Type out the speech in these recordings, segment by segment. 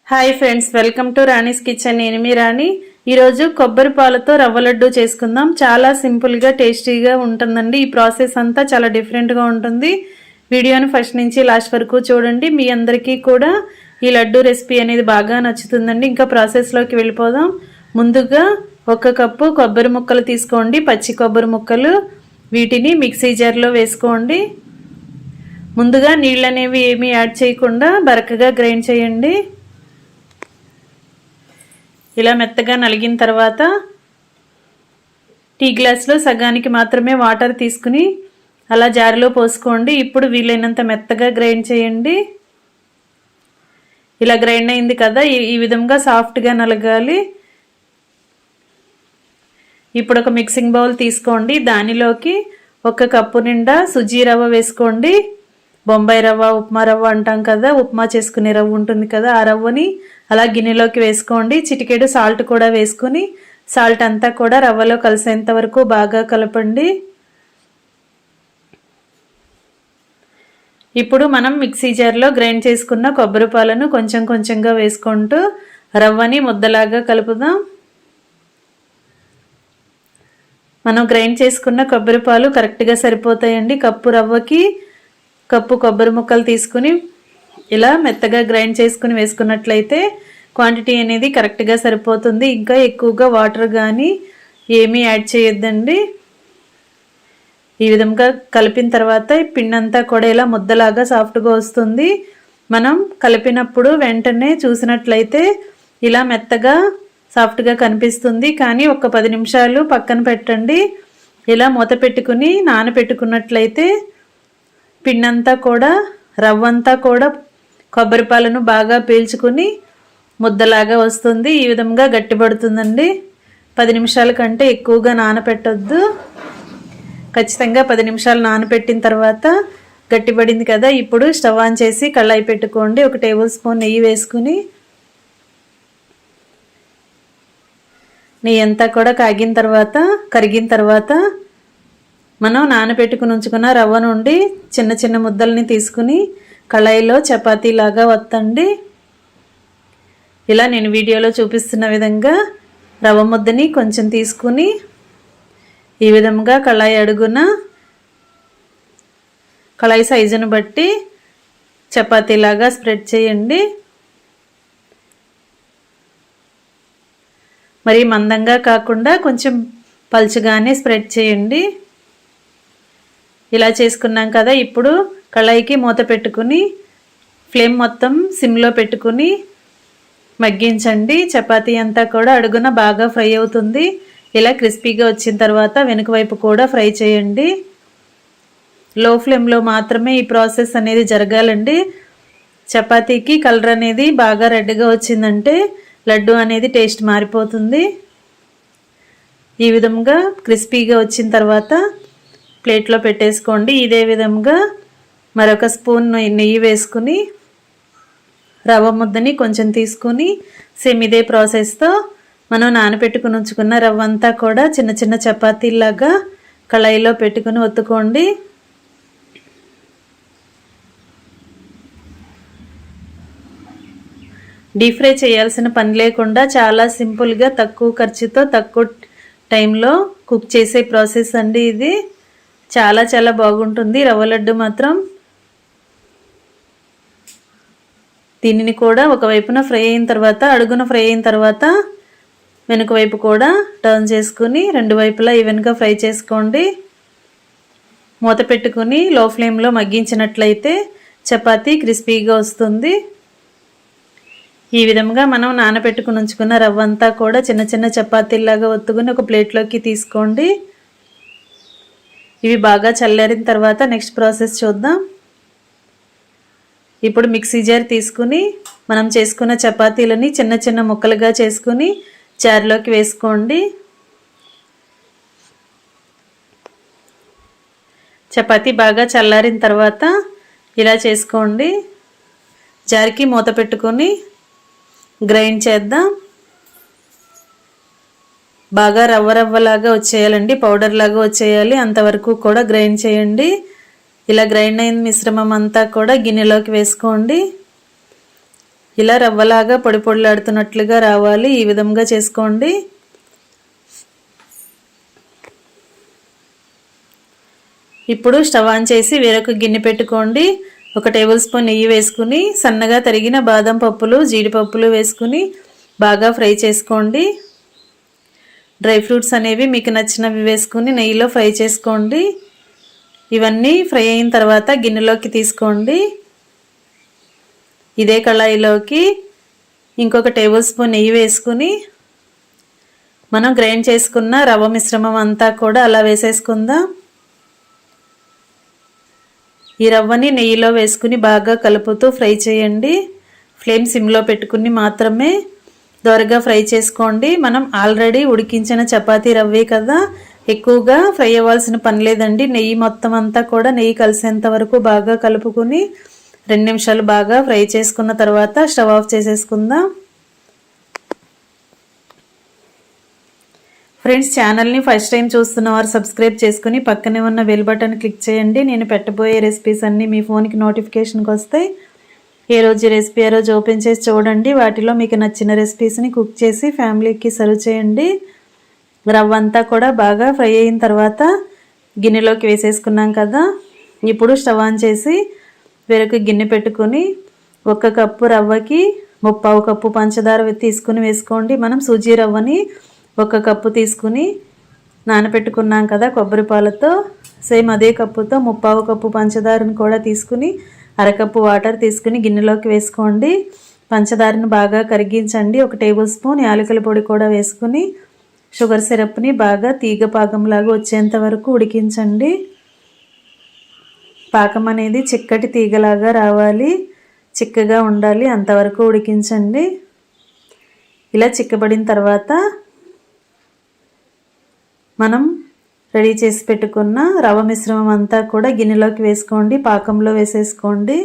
Hi friends, welcome to Rani's kitchen. నేను మీ రాణి. ఈరోజు కొబ్బరి పాలతో రవ్వ లడ్డు చేసుకుందాం. చాలా సింపుల్గా టేస్టీగా ఉంటుందండి. ఈ ప్రాసెస్ అంతా చాలా డిఫరెంట్గా ఉంటుంది. వీడియోని ఫస్ట్ నుంచి లాస్ట్ వరకు చూడండి. మీ అందరికీ కూడా ఈ లడ్డు రెసిపీ అనేది బాగా నచ్చుతుందండి. ఇంకా ప్రాసెస్లోకి వెళ్ళిపోదాం. ముందుగా 1 కప్పు కొబ్బరి ముక్కలు తీసుకోండి, పచ్చి కొబ్బరి ముక్కలు. వీటిని మిక్సీ జార్లో వేసుకోండి. ముందుగా నీళ్ళు అనేవి ఏమీ యాడ్ చేయకుండా బరకగా గ్రైండ్ చేయండి. ఇలా మెత్తగా నలిగిన తర్వాత టీ గ్లాస్లో సగానికి మాత్రమే వాటర్ తీసుకుని అలా జారిలో పోసుకోండి. ఇప్పుడు వీలైనంత మెత్తగా గ్రైండ్ చేయండి. ఇలా గ్రైండ్ అయింది కదా, ఈ విధంగా సాఫ్ట్గా నలగాలి. ఇప్పుడు ఒక మిక్సింగ్ బౌల్ తీసుకోండి. దానిలోకి 1 కప్పు నిండా సుజీ రవ్వ వేసుకోండి. బొంబాయి రవ్వ, ఉప్మా రవ్వ అంటాం కదా, ఉప్మా చేసుకునే రవ్వ ఉంటుంది కదా, ఆ రవ్వని అలా గిన్నెలోకి వేసుకోండి. చిటికెడు సాల్ట్ కూడా వేసుకుని సాల్ట్ అంతా కూడా రవ్వలో కలిసేంత వరకు బాగా కలపండి. ఇప్పుడు మనం మిక్సీ జార్లో గ్రైండ్ చేసుకున్న కొబ్బరి పాలను కొంచెం కొంచెంగా వేసుకుంటూ రవ్వని ముద్దలాగా కలుపుదాం. మనం గ్రైండ్ చేసుకున్న కొబ్బరి పాలు కరెక్ట్గా సరిపోతాయండి. కప్పు రవ్వకి కప్పు కొబ్బరి ముక్కలు తీసుకుని ఇలా మెత్తగా గ్రైండ్ చేసుకుని వేసుకున్నట్లయితే క్వాంటిటీ అనేది కరెక్ట్గా సరిపోతుంది. ఇంకా ఎక్కువగా వాటర్ కానీ ఏమీ యాడ్ చేయొద్దండి. ఈ విధంగా కలిపిన తర్వాత పిండి అంతా కూడా ఇలా ముద్దలాగా సాఫ్ట్గా వస్తుంది. మనం కలిపినప్పుడు వెంటనే చూసినట్లయితే ఇలా మెత్తగా సాఫ్ట్గా కనిపిస్తుంది. కానీ ఒక 10 నిమిషాలు పక్కన పెట్టండి. ఇలా మూత పెట్టుకుని నానబెట్టుకున్నట్లయితే పిండి అంతా కూడా రవ్వంతా కూడా కొబ్బరి పాలను బాగా పీల్చుకుని ముద్దలాగా వస్తుంది. ఈ విధంగా గట్టిపడుతుందండి. 10 నిమిషాల కంటే ఎక్కువగా నానపెట్టొద్దు. ఖచ్చితంగా 10 నిమిషాలు నానపెట్టిన తర్వాత గట్టిపడింది కదా, ఇప్పుడు స్టవ్ ఆన్ చేసి కళాయి పెట్టుకోండి. 1 టేబుల్ స్పూన్ నెయ్యి వేసుకుని నెయ్యి అంతా కూడా కరిగిన తర్వాత మనం నానబెట్టుకుని ఉంచుకున్న రవ్వ నుండి చిన్న చిన్న ముద్దల్ని తీసుకుని కళాయిలో చపాతీలాగా వత్తండి. ఇలా నేను వీడియోలో చూపిస్తున్న విధంగా రవ్వ ముద్దని కొంచెం తీసుకుని ఈ విధంగా కళాయి అడుగున కళాయి సైజును బట్టి చపాతీలాగా స్ప్రెడ్ చేయండి. మరి మందంగా కాకుండా కొంచెం పల్చగానే స్ప్రెడ్ చేయండి. ఇలా చేసుకున్నాం కదా, ఇప్పుడు కళాయికి మూత పెట్టుకుని ఫ్లేమ్ మొత్తం సిమ్లో పెట్టుకుని మగ్గించండి. చపాతీ అంతా కూడా అడుగున బాగా ఫ్రై అవుతుంది. ఇలా క్రిస్పీగా వచ్చిన తర్వాత వెనుక వైపు కూడా ఫ్రై చేయండి. లో ఫ్లేమ్లో మాత్రమే ఈ ప్రాసెస్ అనేది జరగాలండి. చపాతీకి కలర్ అనేది బాగా రెడ్గా వచ్చిందంటే లడ్డు అనేది టేస్ట్ మారిపోతుంది. ఈ విధంగా క్రిస్పీగా వచ్చిన తర్వాత ప్లేట్లో పెట్టేసుకోండి. ఇదే విధంగా మరొక స్పూన్ నెయ్యి వేసుకుని రవ్వ ముద్దని కొంచెం తీసుకుని సేమ్ ఇదే ప్రాసెస్తో మనం నానబెట్టుకుని ఉంచుకున్న రవ్వ అంతా కూడా చిన్న చిన్న చపాతీలాగా కళాయిలో పెట్టుకుని ఒత్తుకోండి. డీప్ ఫ్రై చేయాల్సిన పని లేకుండా చాలా సింపుల్గా తక్కువ ఖర్చుతో తక్కువ టైంలో కుక్ చేసే ప్రాసెస్ అండి ఇది. చాలా చాలా బాగుంటుంది రవ్వ లడ్డు మాత్రం. దీనిని కూడా ఒకవైపున ఫ్రై అయిన తర్వాత అడుగున ఫ్రై అయిన తర్వాత వెనుక వైపు కూడా టర్న్ చేసుకుని 2 వైపులా ఈవెన్గా ఫ్రై చేసుకోండి. మూత పెట్టుకుని లో ఫ్లేమ్లో మగ్గించినట్లయితే చపాతీ క్రిస్పీగా వస్తుంది. ఈ విధంగా మనం నానబెట్టుకుని ఉంచుకున్న రవ్వ అంతా కూడా చిన్న చిన్న చపాతీలాగా ఒత్తుకుని ఒక ప్లేట్లోకి తీసుకోండి. ఇవి బాగా చల్లారిన తర్వాత నెక్స్ట్ ప్రాసెస్ చూద్దాం. ఇప్పుడు మిక్సీ జార్ తీసుకుని మనం చేసుకున్న చపాతీలని చిన్న చిన్న ముక్కలుగా చేసుకుని జార్లోకి వేసుకోండి. చపాతీ బాగా చల్లారిన తర్వాత ఇలా చేసుకోండి. జార్కి మూత పెట్టుకొని గ్రైండ్ చేద్దాం. బాగా రవ్వలాగా వచ్చేయాలండి, పౌడర్ లాగా వచ్చేయాలి. అంతవరకు కూడా గ్రైండ్ చేయండి. ఇలా గ్రైండ్ అయిన మిశ్రమం అంతా కూడా గిన్నెలోకి వేసుకోండి. ఇలా రవ్వలాగా పొడి పొడిలాడుతున్నట్లుగా రావాలి. ఈ విధంగా చేసుకోండి. ఇప్పుడు స్టవ్ ఆన్ చేసి వేరొక గిన్నె పెట్టుకోండి. 1 టేబుల్ స్పూన్ నెయ్యి వేసుకుని సన్నగా తరిగిన బాదం పప్పులు, జీడిపప్పులు వేసుకుని బాగా ఫ్రై చేసుకోండి. డ్రై ఫ్రూట్స్ అనేవి మీకు నచ్చినవి వేసుకుని నెయ్యిలో ఫ్రై చేసుకోండి. ఇవన్నీ ఫ్రై అయిన తర్వాత గిన్నెలోకి తీసుకోండి. ఇదే కళాయిలోకి ఇంకొక టేబుల్ స్పూన్ నెయ్యి వేసుకుని మనం గ్రైండ్ చేసుకున్న రవ్వ మిశ్రమం అంతా కూడా అలా వేసేసుకుందాం. ఈ రవ్వని నెయ్యిలో వేసుకుని బాగా కలుపుతూ ఫ్రై చేయండి. ఫ్లేమ్ సిమ్లో పెట్టుకుని మాత్రమే దోరగా ఫ్రై చేసుకోండి. మనం ఆల్రెడీ ఉడికించిన చపాతీ రవ్వే కదా, ఎక్కువగా ఫ్రై అవ్వాల్సిన పని లేదండి. నెయ్యి మొత్తం అంతా కూడా నెయ్యి కలిసేంత వరకు బాగా కలుపుకుని 2 నిమిషాలు బాగా ఫ్రై చేసుకున్న తర్వాత స్టవ్ ఆఫ్ చేసేసుకుందాం. ఫ్రెండ్స్, ఛానల్ని ఫస్ట్ టైం చూస్తున్న వారు సబ్స్క్రైబ్ చేసుకుని పక్కనే ఉన్న బెల్ బటన్ క్లిక్ చేయండి. నేను పెట్టబోయే రెసిపీస్ అన్నీ మీ ఫోన్కి నోటిఫికేషన్కి వస్తాయి. ఏ రోజు రెసిపీ ఆ రోజు ఓపెన్ చేసి చూడండి. వాటిలో మీకు నచ్చిన రెసిపీస్ని కుక్ చేసి ఫ్యామిలీకి సర్వ్ చేయండి. రవ్వ అంతా కూడా బాగా ఫ్రై అయిన తర్వాత గిన్నెలోకి వేసేసుకున్నాం కదా. ఇప్పుడు స్టవ్ ఆన్ చేసి వేరొక గిన్నె పెట్టుకొని 1 కప్పు రవ్వకి 1/2 కప్పు పంచదార తీసుకుని వేసుకోండి. మనం సూజీ రవ్వని 1 కప్పు తీసుకుని నానబెట్టుకున్నాం కదా కొబ్బరి పాలతో, సేమ్ అదే కప్పుతో 1/2 కప్పు పంచదారను కూడా తీసుకుని 1/2 కప్పు వాటర్ తీసుకుని గిన్నెలోకి వేసుకోండి. పంచదారను బాగా కరిగించండి. 1 టేబుల్ స్పూన్ యాలకుల పొడి కూడా వేసుకుని షుగర్ సిరప్ని బాగా తీగ పాకంలాగా వచ్చేంత వరకు ఉడికించండి. పాకం అనేది చిక్కటి తీగలాగా రావాలి, చిక్కగా ఉండాలి, అంతవరకు ఉడికించండి. ఇలా చిక్కబడిన తర్వాత మనం రెడీ చేసి పెట్టుకున్న రవ్వ మిశ్రమం అంతా కూడా గిన్నెలోకి వేసుకోండి. పాకంలో వేసేసుకోండి.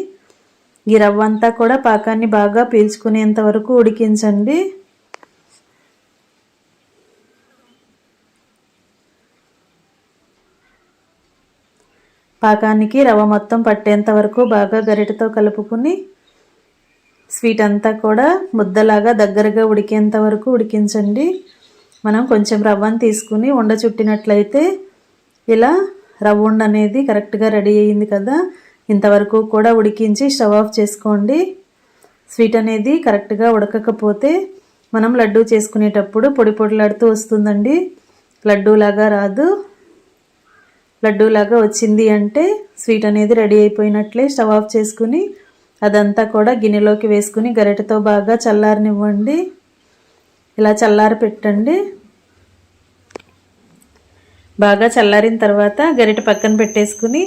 ఈ రవ్వ అంతా కూడా పాకాన్ని బాగా పీల్చుకునేంత వరకు ఉడికించండి. పాకానికి రవ్వ మొత్తం పట్టేంత వరకు బాగా గరిటెతో కలుపుకుని స్వీట్ అంతా కూడా ముద్దలాగా దగ్గరగా ఉడికేంత వరకు ఉడికించండి. మనం కొంచెం రవ్వను తీసుకుని ఉండ చుట్టినట్లయితే ఇలా రవ్వ ఉండ అనేది కరెక్ట్గా రెడీ అయ్యింది కదా. ఇంతవరకు కూడా ఉడికించి స్టవ్ ఆఫ్ చేసుకోండి. స్వీట్ అనేది కరెక్ట్గా ఉడకకపోతే మనం లడ్డూ చేసుకునేటప్పుడు పొడి పొడిలాడుతూ వస్తుందండి, లడ్డూలాగా రాదు. లడ్డూలాగా వచ్చింది అంటే స్వీట్ అనేది రెడీ అయిపోయినట్లే. స్టవ్ ఆఫ్ చేసుకుని అదంతా కూడా గిన్నెలోకి వేసుకుని గరిటెతో బాగా చల్లారనివ్వండి. ఇలా చల్లారి పెట్టండి. బాగా చల్లారిన తర్వాత గరిటె పక్కన పెట్టేసుకుని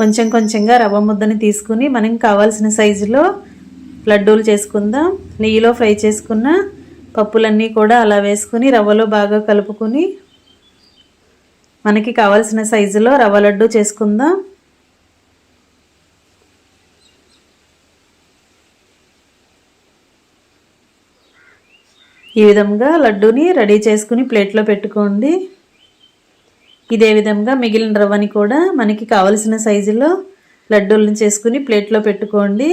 కొంచెం కొంచెంగా రవ్వ ముద్దని తీసుకుని మనకి కావాల్సిన సైజులో లడ్డూలు చేసుకుందాం. నెయ్యిలో ఫ్రై చేసుకున్న పప్పులన్నీ కూడా అలా వేసుకుని రవ్వలో బాగా కలుపుకుని మనకి కావాల్సిన సైజులో రవ్వ లడ్డు చేసుకుందాం. ఈ విధంగా లడ్డూని రెడీ చేసుకుని ప్లేట్లో పెట్టుకోండి. ఇదే విధంగా మిగిలిన రవ్వని కూడా మనకి కావలసిన సైజులో లడ్డూలను చేసుకుని ప్లేట్లో పెట్టుకోండి.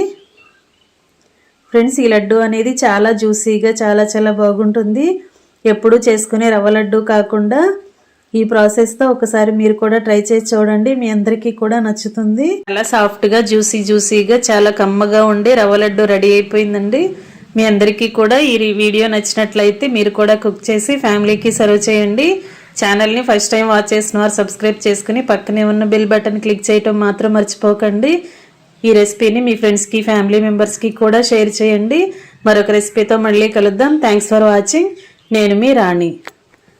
ఫ్రెండ్స్, ఈ లడ్డు అనేది చాలా జ్యూసీగా చాలా బాగుంటుంది. ఎప్పుడూ చేసుకునే రవ్వ లడ్డు కాకుండా ఈ ప్రాసెస్తో ఒకసారి మీరు కూడా ట్రై చేసి చూడండి. మీ అందరికీ కూడా నచ్చుతుంది. చాలా సాఫ్ట్గా జ్యూసీగా చాలా కమ్మగా ఉండే రవ్వ లడ్డు రెడీ అయిపోయిందండి. మీ అందరికీ కూడా ఈ వీడియో నచ్చినట్లయితే మీరు కూడా కుక్ చేసి ఫ్యామిలీకి సర్వ్ చేయండి. ఛానల్ని ఫస్ట్ టైం వాచ్ చేసిన వారు సబ్స్క్రైబ్ చేసుకుని పక్కనే ఉన్న బెల్ బటన్ క్లిక్ చేయటం మాత్రం మర్చిపోకండి. ఈ రెసిపీని మీ ఫ్రెండ్స్కి ఫ్యామిలీ మెంబర్స్కి కూడా షేర్ చేయండి. మరొక రెసిపీతో మళ్ళీ కలుద్దాం. Thanks for watching. నేను మీ రాణి.